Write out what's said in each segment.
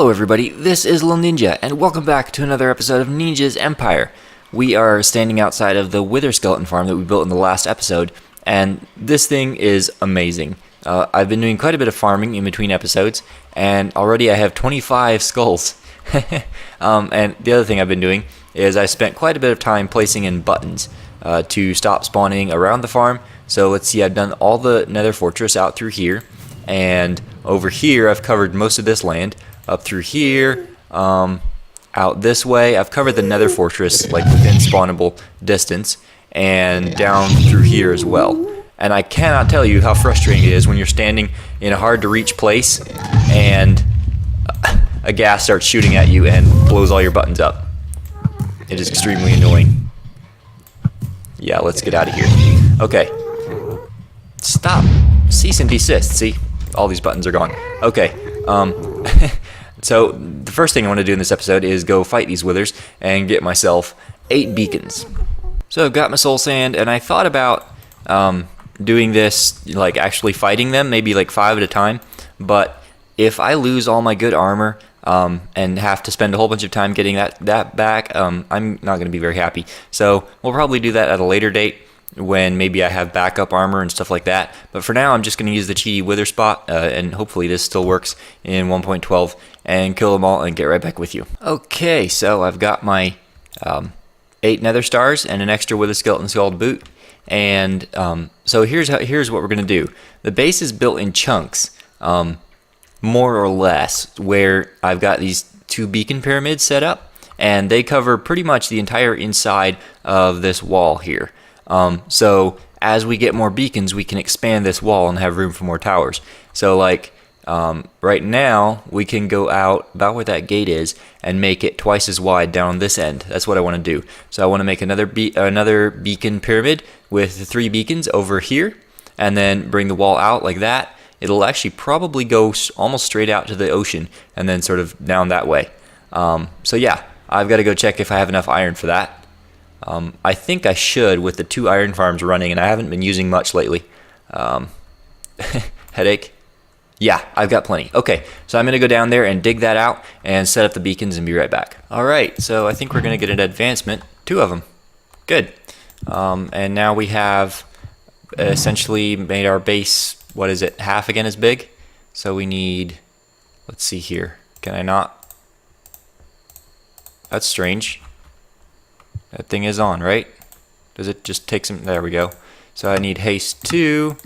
Hello everybody, this is Little Ninja, and welcome back to another episode of Ninja's Empire. We are standing outside of the Wither Skeleton farm that we built in the last episode, and this thing is amazing. I've been doing quite a bit of farming in between episodes, and already I have 25 skulls. And the other thing I've been doing is I spent quite a bit of time placing in buttons to stop spawning around the farm. So let's see, I've done all the nether fortress out through here, and over here I've covered most of this land. Up through here, out this way, I've covered the nether fortress like within spawnable distance, and down through here as well. And I cannot tell you how frustrating it is when you're standing in a hard to reach place and a ghast starts shooting at you and blows all your buttons up. It is extremely annoying. Yeah, let's get out of here. Okay. Stop. Cease and desist. See? All these buttons are gone. Okay. So the first thing I want to do in this episode is go fight these withers and get myself 8 beacons. So I've got my soul sand, and I thought about doing this, like actually fighting them, maybe like 5 at a time. But if I lose all my good armor and have to spend a whole bunch of time getting that back, I'm not going to be very happy. So we'll probably do that at a later date, when maybe I have backup armor and stuff like that. But for now, I'm just going to use the cheaty wither spot, and hopefully this still works in 1.12, and kill them all and get right back with you. Okay, so I've got my 8 nether stars and an extra wither skeleton skull to boot. And so here's what we're going to do. The base is built in chunks, more or less, where I've got these 2 beacon pyramids set up, and they cover pretty much the entire inside of this wall here. So as we get more beacons, we can expand this wall and have room for more towers. So like right now, we can go out about where that gate is and make it twice as wide down this end. That's what I want to do. So I want to make another beacon pyramid with 3 beacons over here, and then bring the wall out like that. It'll actually probably go almost straight out to the ocean and then sort of down that way. So yeah, I've got to go check if I have enough iron for that. I think I should, with the 2 iron farms running, and I haven't been using much lately. Headache? Yeah, I've got plenty. Okay, so I'm going to go down there and dig that out and set up the beacons and be right back. Alright, so I think we're going to get an advancement. 2 of them. Good. And now we have essentially made our base, what is it, half again as big? So we need, let's see here. Can I not? That's strange. That thing is on, right? Does it just take some? There we go. So I need haste 2.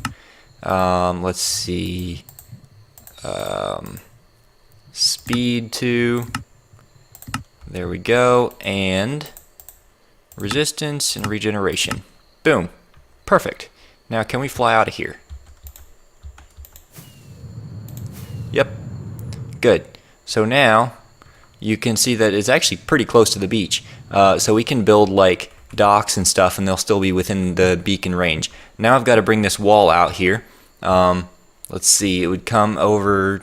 Let's see. Speed 2. There we go. And resistance and regeneration. Boom. Perfect. Now can we fly out of here? Yep. Good. So now you can see that it's actually pretty close to the beach. So we can build like docks and stuff, and they'll still be within the beacon range. Now I've got to bring this wall out here. Let's see, it would come over,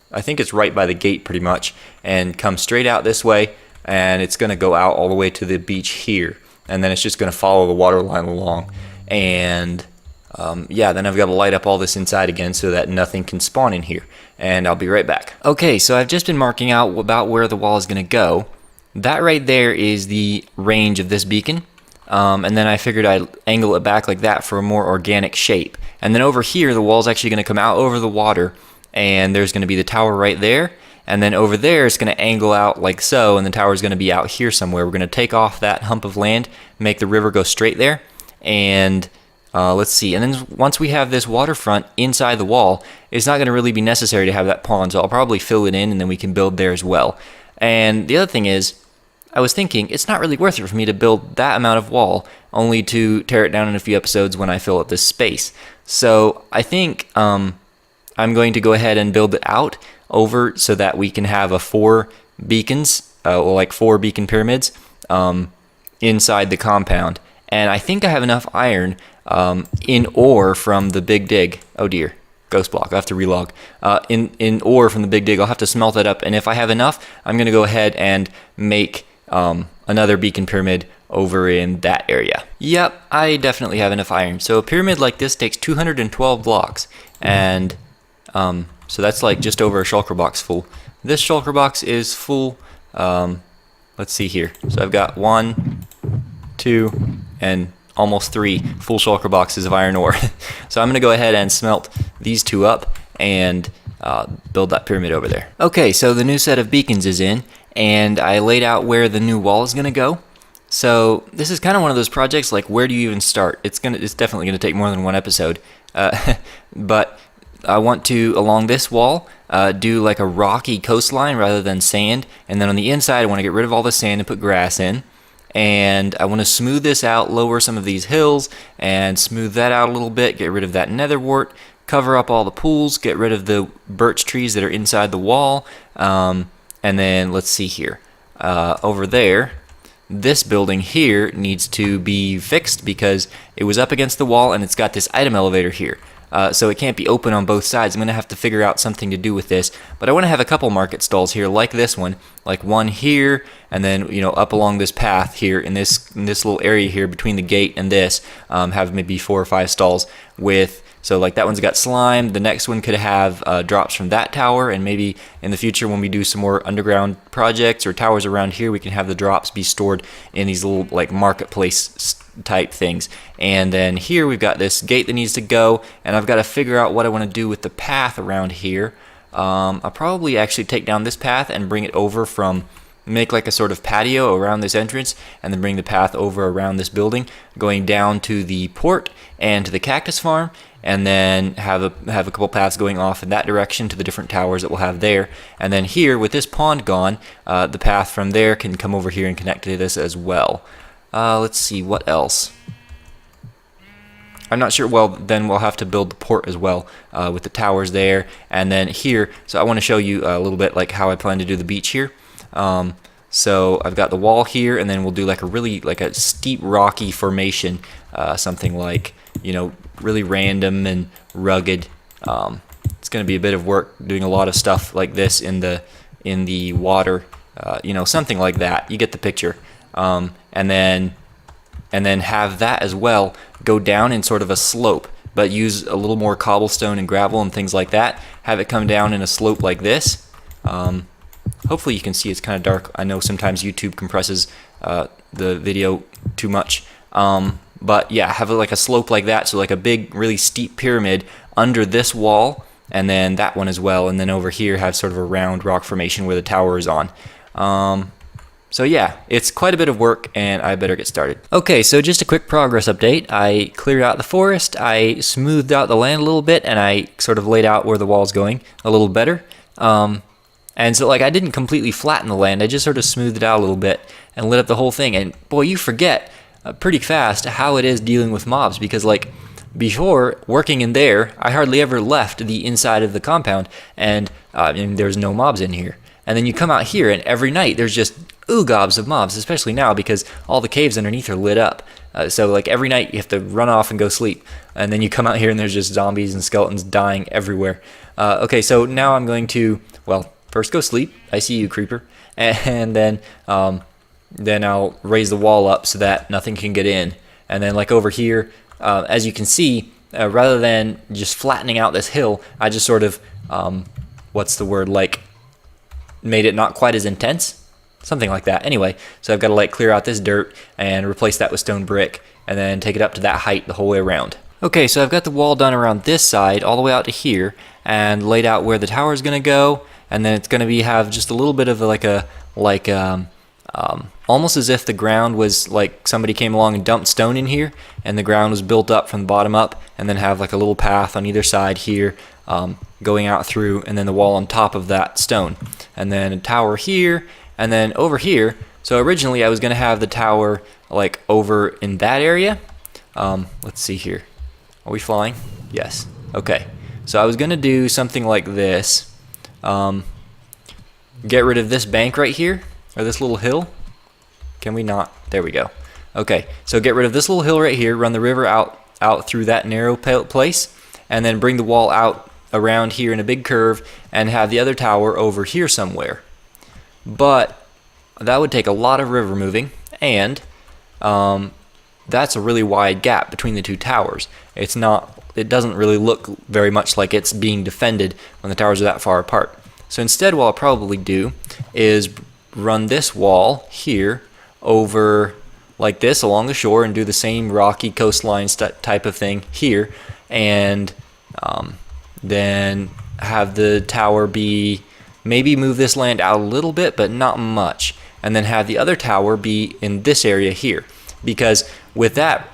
I think it's right by the gate pretty much, and come straight out this way, and it's going to go out all the way to the beach here. And then it's just going to follow the water line along. And yeah, then I've got to light up all this inside again so that nothing can spawn in here. And I'll be right back. Okay, so I've just been marking out about where the wall is going to go. That right there is the range of this beacon. And then I figured I'd angle it back like that for a more organic shape. And then over here, the wall's actually going to come out over the water, and there's going to be the tower right there. And then over there, it's going to angle out like so, and the tower's going to be out here somewhere. We're going to take off that hump of land, make the river go straight there, and let's see. And then once we have this waterfront inside the wall, it's not going to really be necessary to have that pond, so I'll probably fill it in, and then we can build there as well. And the other thing is, I was thinking it's not really worth it for me to build that amount of wall only to tear it down in a few episodes when I fill up this space. So I think I'm going to go ahead and build it out over so that we can have a 4 beacons, like 4 beacon pyramids inside the compound. And I think I have enough iron in ore from the big dig. Oh dear. Ghost block. I have to relog. In ore from the big dig, I'll have to smelt it up. And if I have enough, I'm going to go ahead and make another beacon pyramid over in that area. Yep, I definitely have enough iron. So a pyramid like this takes 212 blocks, and so that's like just over a shulker box full this shulker box is full. Let's see here. So I've got 1, 2, and almost 3 full shulker boxes of iron ore. So I'm going to go ahead and smelt these 2 up and build that pyramid over there. Okay, so the new set of beacons is in, and I laid out where the new wall is going to go. So this is kind of one of those projects, like, where do you even start? It's definitely going to take more than one episode. But I want to, along this wall, do like a rocky coastline rather than sand. And then on the inside, I want to get rid of all the sand and put grass in. And I want to smooth this out, lower some of these hills, and smooth that out a little bit, get rid of that nether wart, cover up all the pools, get rid of the birch trees that are inside the wall. And then let's see here. Over there, this building here needs to be fixed because it was up against the wall and it's got this item elevator here. So it can't be open on both sides. I'm going to have to figure out something to do with this. But I want to have a couple market stalls here like this one. Like one here, and then, you know, up along this path here in this little area here between the gate and this, have maybe 4 or 5 stalls with... So like that one's got slime. The next one could have drops from that tower, and maybe in the future when we do some more underground projects or towers around here, we can have the drops be stored in these little like marketplace type things. And then here we've got this gate that needs to go, and I've got to figure out what I want to do with the path around here. I'll probably actually take down this path and bring it over from, make like a sort of patio around this entrance, and then bring the path over around this building, going down to the port and to the cactus farm, and then have a couple paths going off in that direction to the different towers that we'll have there. And then here, with this pond gone, the path from there can come over here and connect to this as well. Let's see, what else? I'm not sure. Well, then we'll have to build the port as well, with the towers there. And then here, so I want to show you a little bit like how I plan to do the beach here. So I've got the wall here, and then we'll do like a steep rocky formation, something like, you know, really random and rugged. It's going to be a bit of work doing a lot of stuff like this in the water, you know, something like that. You get the picture. And then have that as well go down in sort of a slope, but use a little more cobblestone and gravel and things like that. Have it come down in a slope like this. Hopefully you can see it's kind of dark. I know sometimes YouTube compresses the video too much. But yeah, have it like a slope like that, so like a big, really steep pyramid under this wall, and then that one as well, and then over here have sort of a round rock formation where the tower is on. So yeah, it's quite a bit of work, and I better get started. Okay, so just a quick progress update. I cleared out the forest, I smoothed out the land a little bit, and I sort of laid out where the wall's going a little better. And so like I didn't completely flatten the land, I just sort of smoothed it out a little bit and lit up the whole thing. And boy, you forget pretty fast how it is dealing with mobs, because like before working in there, I hardly ever left the inside of the compound, and there's no mobs in here. And then you come out here, and every night there's just gobs of mobs, especially now because all the caves underneath are lit up. So like every night you have to run off and go sleep, and then you come out here and there's just zombies and skeletons dying everywhere. Okay, so now I'm going to, well, first go sleep. I see you, creeper. And then I'll raise the wall up so that nothing can get in. And then like over here, as you can see, rather than just flattening out this hill, I just sort of, what's the word, like made it not quite as intense. Something like that. Anyway, so I've got to like clear out this dirt and replace that with stone brick, and then take it up to that height the whole way around. Okay, so I've got the wall done around this side all the way out to here, and laid out where the tower is going to go, and then it's going to have just a little bit of almost as if the ground was like somebody came along and dumped stone in here, and the ground was built up from the bottom up, and then have like a little path on either side here, going out through, and then the wall on top of that stone, and then a tower here. And then over here, so originally I was going to have the tower like over in that area. Let's see here. Are we flying? Yes. Okay. So I was going to do something like this. Get rid of this bank right here, or this little hill. Can we not? There we go. Okay. So get rid of this little hill right here, run the river out through that narrow place, and then bring the wall out around here in a big curve, and have the other tower over here somewhere. But that would take a lot of river moving, and that's a really wide gap between the two towers. It doesn't really look very much like it's being defended when the towers are that far apart. So instead, what I'll probably do is run this wall here over like this along the shore and do the same rocky coastline type of thing here, and then have the tower be, maybe move this land out a little bit but not much, and then have the other tower be in this area here, because with that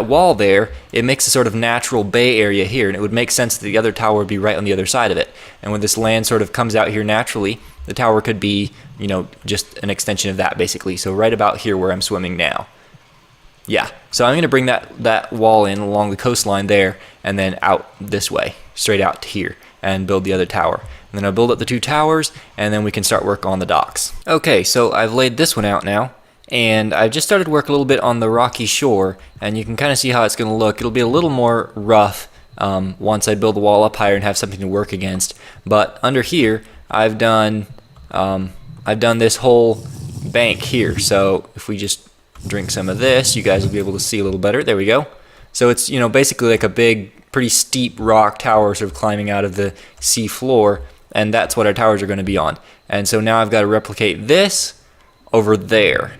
wall there, it makes a sort of natural bay area here, and it would make sense that the other tower would be right on the other side of it. And when this land sort of comes out here naturally, the tower could be, you know, just an extension of that basically. So right about here where I'm swimming now. Yeah, so I'm going to bring that wall in along the coastline there, and then out this way, straight out to here, and build the other tower. And then I'll build up the 2 towers, and then we can start work on the docks. Okay, so I've laid this one out now, and I've just started work a little bit on the rocky shore, and you can kind of see how it's going to look. It'll be a little more rough once I build the wall up higher and have something to work against. But under here, I've done this whole bank here. So if we just drink some of this, you guys will be able to see a little better. There we go. So it's, you know, basically like a big, pretty steep rock tower sort of climbing out of the sea floor, and that's what our towers are going to be on. And so now I've got to replicate this over there.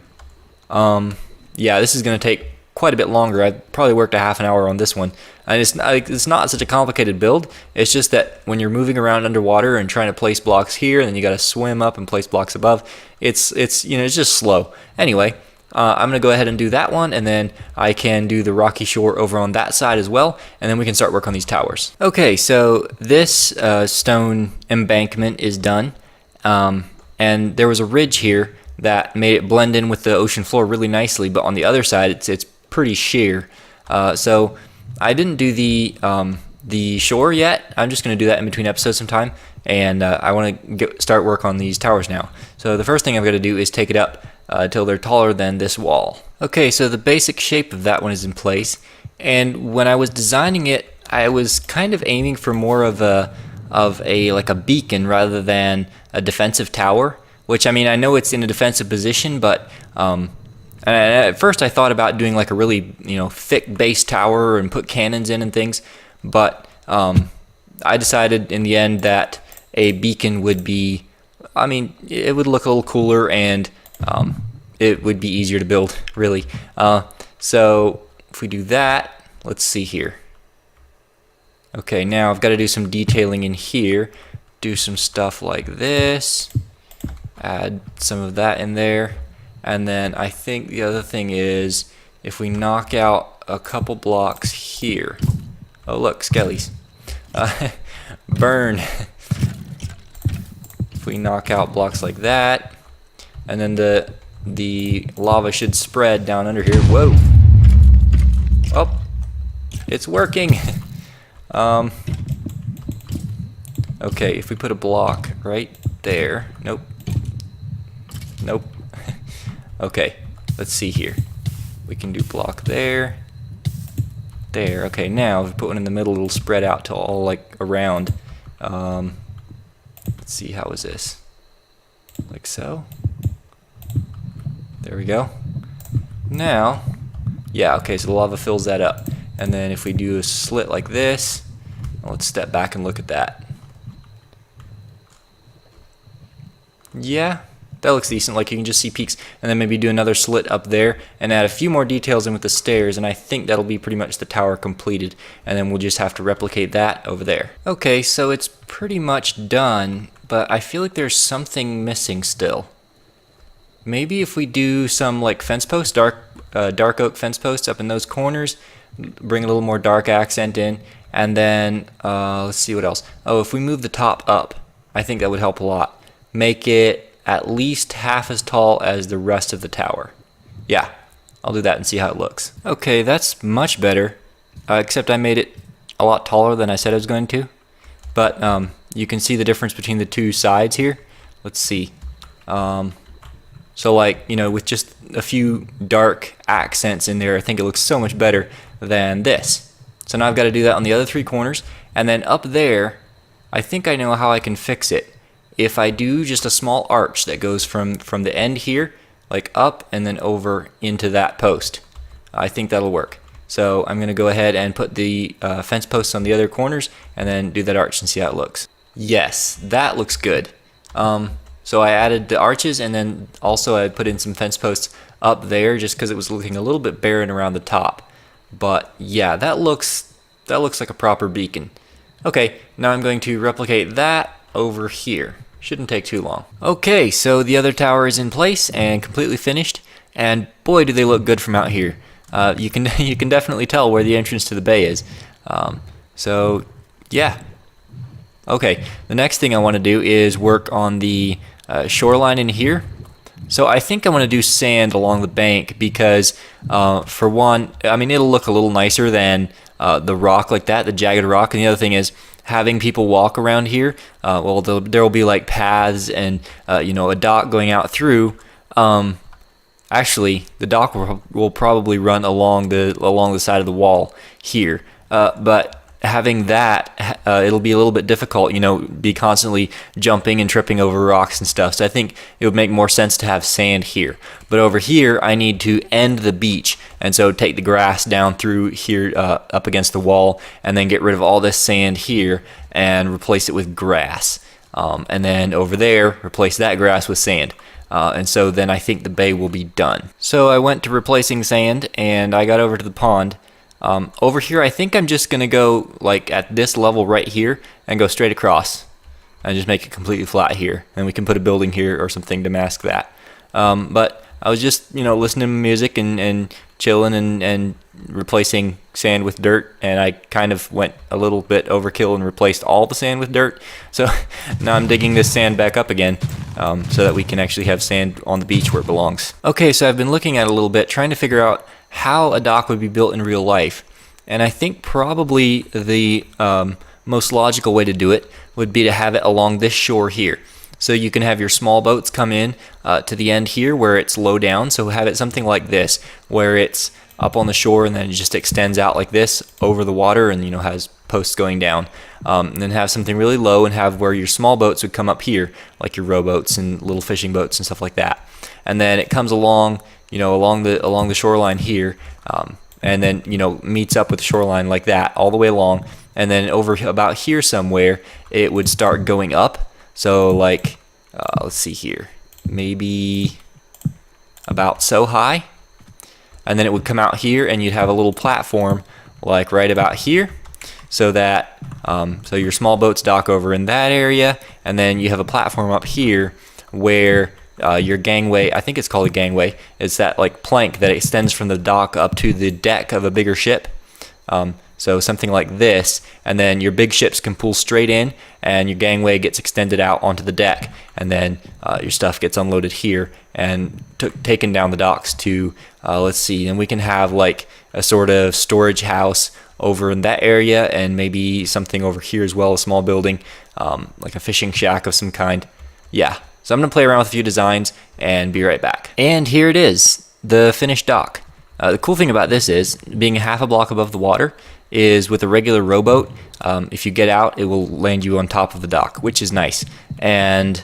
Yeah, this is going to take quite a bit longer. I probably worked a half an hour on this one, and it's not such a complicated build. It's just that when you're moving around underwater and trying to place blocks here, and then you got to swim up and place blocks above, it's you know, it's just slow. Anyway, I'm gonna go ahead and do that one, and then I can do the rocky shore over on that side as well, and then we can start work on these towers. Okay, so this stone embankment is done, and there was a ridge here that made it blend in with the ocean floor really nicely, but on the other side it's pretty sheer. So I didn't do the shore yet. I'm just going to do that in between episodes sometime, and I want to start work on these towers now. So the first thing I've got to do is take it up till they're taller than this wall. Okay, so the basic shape of that one is in place, and when I was designing it, I was kind of aiming for more of a like a beacon rather than a defensive tower. Which, I mean, I know it's in a defensive position, but at first I thought about doing like a really, you know, thick base tower and put cannons in and things, but I decided in the end that a beacon would be, I mean, it would look a little cooler, and it would be easier to build, really. So if we do that, let's see here. Okay, now I've got to do some detailing in here, do some stuff like this. Add some of that in there, and then I think the other thing is if we knock out a couple blocks here. Oh look, skellies. Burn. If we knock out blocks like that, and then the lava should spread down under here. Whoa! Oh, it's working. Okay, if we put a block right there. Nope. Nope. Okay, let's see here. We can do block there. There. Okay, now if we put one in the middle, it'll spread out to all like around. Let's see, how is this? Like so. There we go. Now, yeah, okay, so the lava fills that up. And then if we do a slit like this, let's step back and look at that. Yeah, that looks decent. Like you can just see peaks, and then maybe do another slit up there and add a few more details in with the stairs, and I think that'll be pretty much the tower completed, and then we'll just have to replicate that over there. Okay, so it's pretty much done, but I feel like there's something missing still. Maybe if we do some like fence posts, dark oak fence posts up in those corners, bring a little more dark accent in, and then let's see what else. Oh, if we move the top up, I think that would help a lot. Make it at least half as tall as the rest of the tower. Yeah, I'll do that and see how it looks. Okay, that's much better, except I made it a lot taller than I said I was going to. But you can see the difference between the two sides here. Let's see. So like, you know, with just a few dark accents in there, I think it looks so much better than this. So now I've got to do that on the other three corners. And then up there, I think I know how I can fix it. If I do just a small arch that goes from the end here, like up and then over into that post, I think that'll work. So I'm going to go ahead and put the fence posts on the other corners and then do that arch and see how it looks. Yes, that looks good. So I added the arches, and then also I put in some fence posts up there just because it was looking a little bit barren around the top. But yeah, that looks like a proper beacon. Okay, now I'm going to replicate that over here. Shouldn't take too long. Okay, so the other tower is in place and completely finished, and boy do they look good from out here. You can you can definitely tell where the entrance to the bay is. So yeah. Okay, the next thing I want to do is work on the shoreline in here. So I think I want to do sand along the bank because, for one, I mean, it'll look a little nicer than the rock like that, the jagged rock. And the other thing is having people walk around here. Well, there will be like paths and a dock going out through. Actually, the dock will probably run along the side of the wall here, but having that, it'll be a little bit difficult, be constantly jumping and tripping over rocks and stuff. So I think it would make more sense to have sand here. But over here, I need to end the beach, and so take the grass down through here up against the wall, and then get rid of all this sand here and replace it with grass. And then over there, replace that grass with sand. And so then I think the bay will be done. So I went to replacing sand, and I got over to the pond. Over here, I think I'm just going to go like at this level right here and go straight across and just make it completely flat here. And we can put a building here or something to mask that. But I was just, listening to music and chilling and replacing sand with dirt. And I kind of went a little bit overkill and replaced all the sand with dirt. So now I'm digging this sand back up again so that we can actually have sand on the beach where it belongs. Okay, so I've been looking at it a little bit, trying to figure out how a dock would be built in real life. And I think probably the most logical way to do it would be to have it along this shore here. So you can have your small boats come in to the end here where it's low down. So have it something like this, where it's up on the shore and then it just extends out like this over the water and has posts going down. And then have something really low and have where your small boats would come up here, like your rowboats and little fishing boats and stuff like that. And then it comes along along the shoreline here, and then meets up with the shoreline like that all the way along, and then over about here somewhere it would start going up. So like let's see here, maybe about so high, and then it would come out here and you'd have a little platform like right about here, so that so your small boats dock over in that area, and then you have a platform up here where your gangway, I think it's called a gangway, it's that like plank that extends from the dock up to the deck of a bigger ship. So something like this, and then your big ships can pull straight in and your gangway gets extended out onto the deck, and then your stuff gets unloaded here and taken down the docks to, let's see, and we can have like a sort of storage house over in that area, and maybe something over here as well, a small building, like a fishing shack of some kind. Yeah. So I'm going to play around with a few designs and be right back. And here it is, the finished dock. The cool thing about this is, being half a block above the water, is with a regular rowboat, if you get out, it will land you on top of the dock, which is nice. And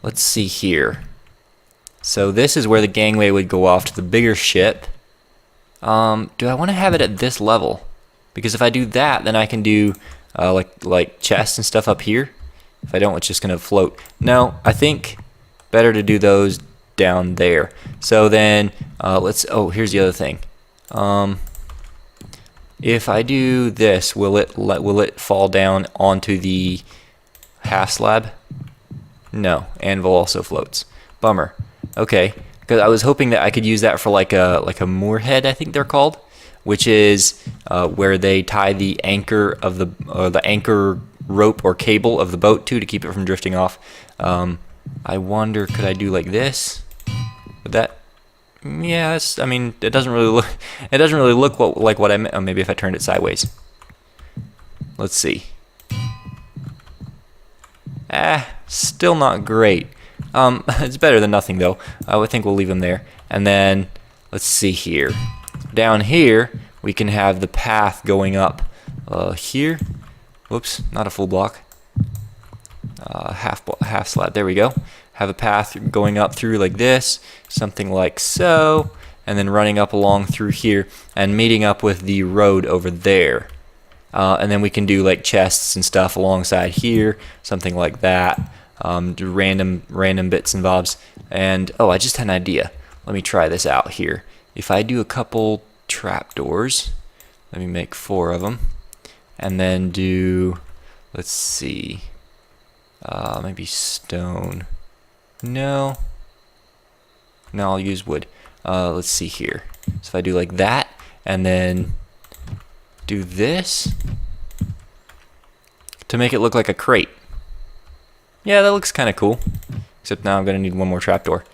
let's see here. So this is where the gangway would go off to the bigger ship. Do I want to have it at this level? Because if I do that, then I can do like chests and stuff up here. If I don't, it's just going to float. No, I think better to do those down there. So then here's the other thing. If I do this, will it fall down onto the half slab? No, anvil also floats. Bummer. Okay, because I was hoping that I could use that for like a moor head, I think they're called, which is where they tie the anchor of the anchor rope or cable of the boat to keep it from drifting off. I wonder, could I do like this? Would that? Yeah, I mean, it doesn't really look like what I meant. Oh, maybe if I turned it sideways. Let's see. Still not great. It's better than nothing though. I think we'll leave them there. And then let's see here. Down here we can have the path going up here. Whoops, not a full block. Half slab. There we go. Have a path going up through like this, something like so, and then running up along through here and meeting up with the road over there. And then we can do like chests and stuff alongside here, something like that. Do random bits and bobs. And oh, I just had an idea. Let me try this out here. If I do a couple trapdoors, let me make 4 of them, and then do, let's see, maybe stone. No, I'll use wood. Let's see here. So if I do like that, and then do this to make it look like a crate. Yeah, that looks kind of cool. Except now I'm going to need one more trapdoor.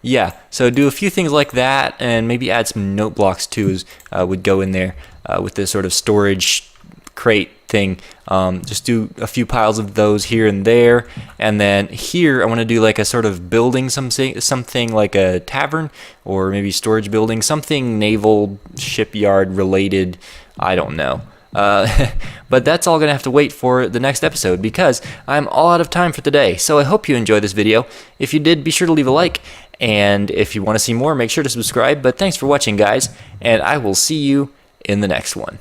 Yeah, so do a few things like that, and maybe add some note blocks too, would go in there with this sort of storage crate thing. Just do a few piles of those here and there, and then here I want to do like a sort of building, something like a tavern, or maybe storage building, something naval shipyard related. I don't know. But that's all gonna have to wait for the next episode, because I'm all out of time for today. So I hope you enjoyed this video. If you did, be sure to leave a like, and if you want to see more, make sure to subscribe. But thanks for watching, guys, and I will see you in the next one.